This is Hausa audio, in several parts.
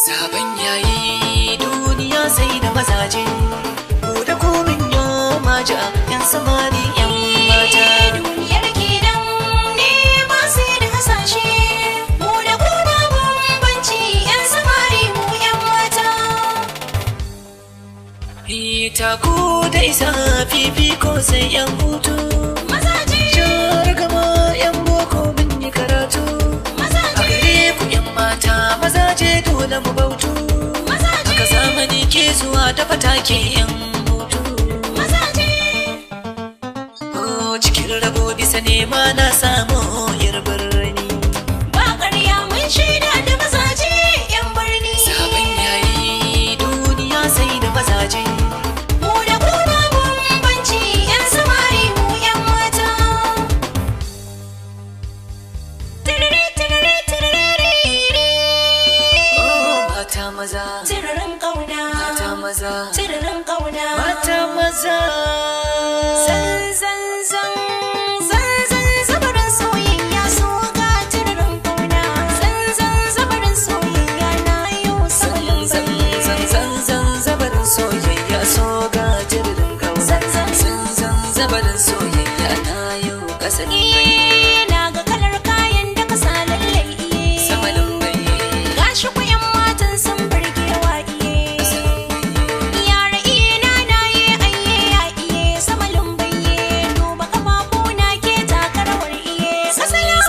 Sabon yayi duniya sai da mazaje, mu da komin yau maja yan samari yan mata. Duniyar kenan ne ba sai da hasashe, mu da kuma bambanci yan samari mu yan mata. Ita ku da isa fifiko sai yan hutu, Mazaje jar gama yan boko mun yi karatu. A gare ku yan mata mazaje dole mu bautu, haka zamani ke zuwa da fatake yan hutu. Cikin rabo bisa nema na samu yar birni, ba ƙarya mun shaida da mazaje yan birni. sabon yayi duniya sai da mazaje. Mu da kuma bambanci yan samari mu yan mata. Tiriri tiriri tiriri. Mata maza, Tiririn ƙauna. mata maza, Tiririn ƙauna. mata maza. Zan zan zan zan zan zabarin soyayya so ga tiririn ƙauna. Zan zan zabarin soyayya na yau sabalin Zan zan zan zan zabarin soyayya so ga jirgin kauna. Zan zan Zan zabarin soyayya na yau kasalin na ga kalar kayan da ka sa lallai iye. samalin bai. Gashi ku yan matan sun burgewa iye. Yara iye na ye aiye ya iye samalin bayye. Duba kafafu na ke taka rawar iye. Sasalan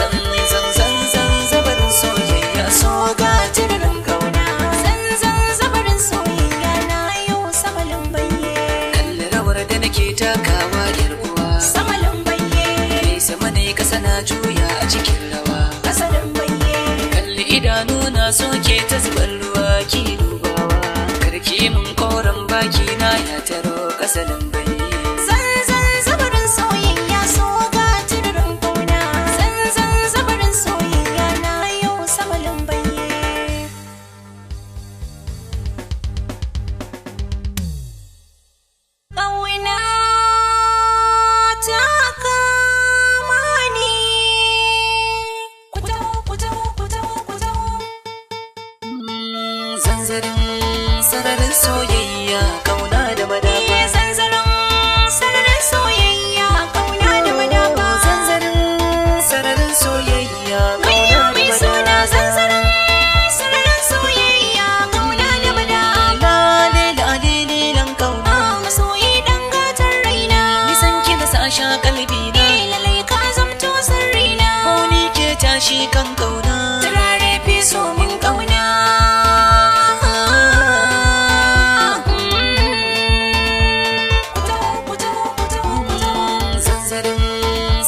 Zan zabarin soyayya so ga jirgin kauna. zan zan zabarin soyayya na yau samalin bayye. Kalli rawar da nake takawa yar uwa, Samalin bayye. mai sama ne kasa na juya a cikin rawa. Kasalin bayye. Kalli idanu na soke ta zubar ruwa ki dubawa, karki mun koren baki na ya taro kasalin bai. Zan zan zabarin soyayya so ga tiririn ƙauna. Zan zan zabarin soyayya na yau samalin bayye. Ƙauna ta kama ni. Ku taho, ku taho, ku taho, ku taho. Zanzarin sararin soyayya kauna da madafa. Zanzarin sararin soyayya ƙauna da madafa. Zanzarin sararin soyayya Mai kauna da mai suna madafa. zanzarin sararin soyayya ƙauna da madafa. Lale lale lilan kauna, Masoyi ɗan gatan raina. nisan ki da sasha kalbi na. Lalai ka zamto sirrina. Ko ni ke tashi kan kauna. Turare fi so min ƙauna. Ku taho, ku taho, ku taho, ku taho. Zanzarin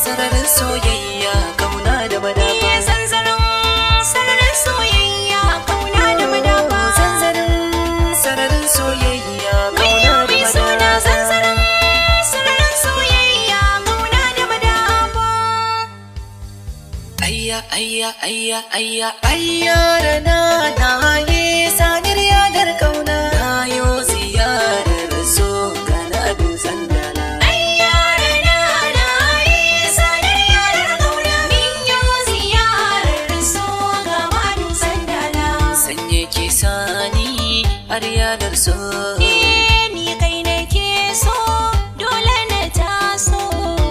sararin soyayya kauna da madafa. Zanzarin sararin soyayya ƙauna da madafa. Zanzarin sararin soyayya Mai kauna da mai suna madafa. zanzarin sararin soyayya ƙauna da madafa. Ayya ayya ayya ayya ayya rana na yi sanir yadar kauna. Na yo ziyarar so gana dutsen dala. Sanye ke sani har yadar so.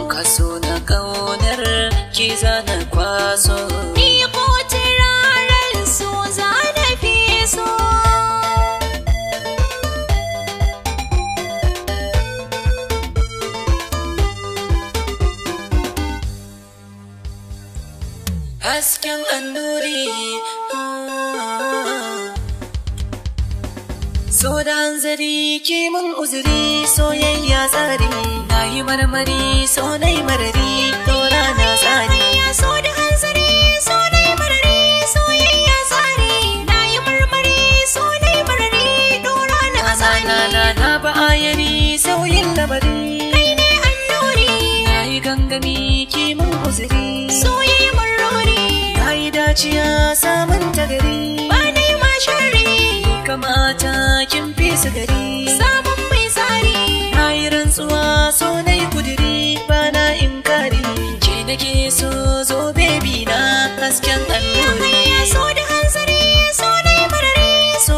Kaso na kaunar ki zana kwaso. Hasken annuri so da hanzari ki mun uzuri soyayya tsari na yi marmari so na yi marari dora na tsari na ba ayari sauyin labari na yi gangami ki mun uzuri na yi daciya samun tagari kamata kin fi su gari Sabon mai tsari. na yi rantsuwa so na yi kudiri ba na inkari ke nake so zo bebi na hasken annuri So da hanzari, so da marari, so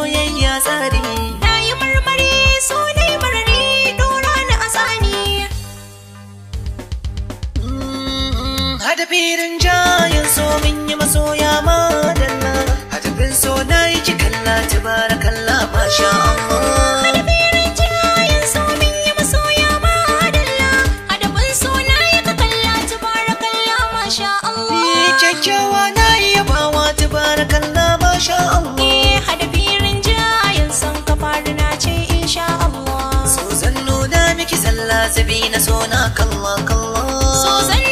hadafirin jayin so min yi masoya madalla hadafin so na yi ki kalla tabarakallah masha Allah hadafirin jayin so min yi masoya madalla hadafin so na yi ka kalla tabarakallah masha Allah kyakkyawa na yi yabawa tabarakallah masha Allah hadafirin jayin son ka fara na ce insha Allah so zan nuna miki sallah sabina so na kalla kalla so zan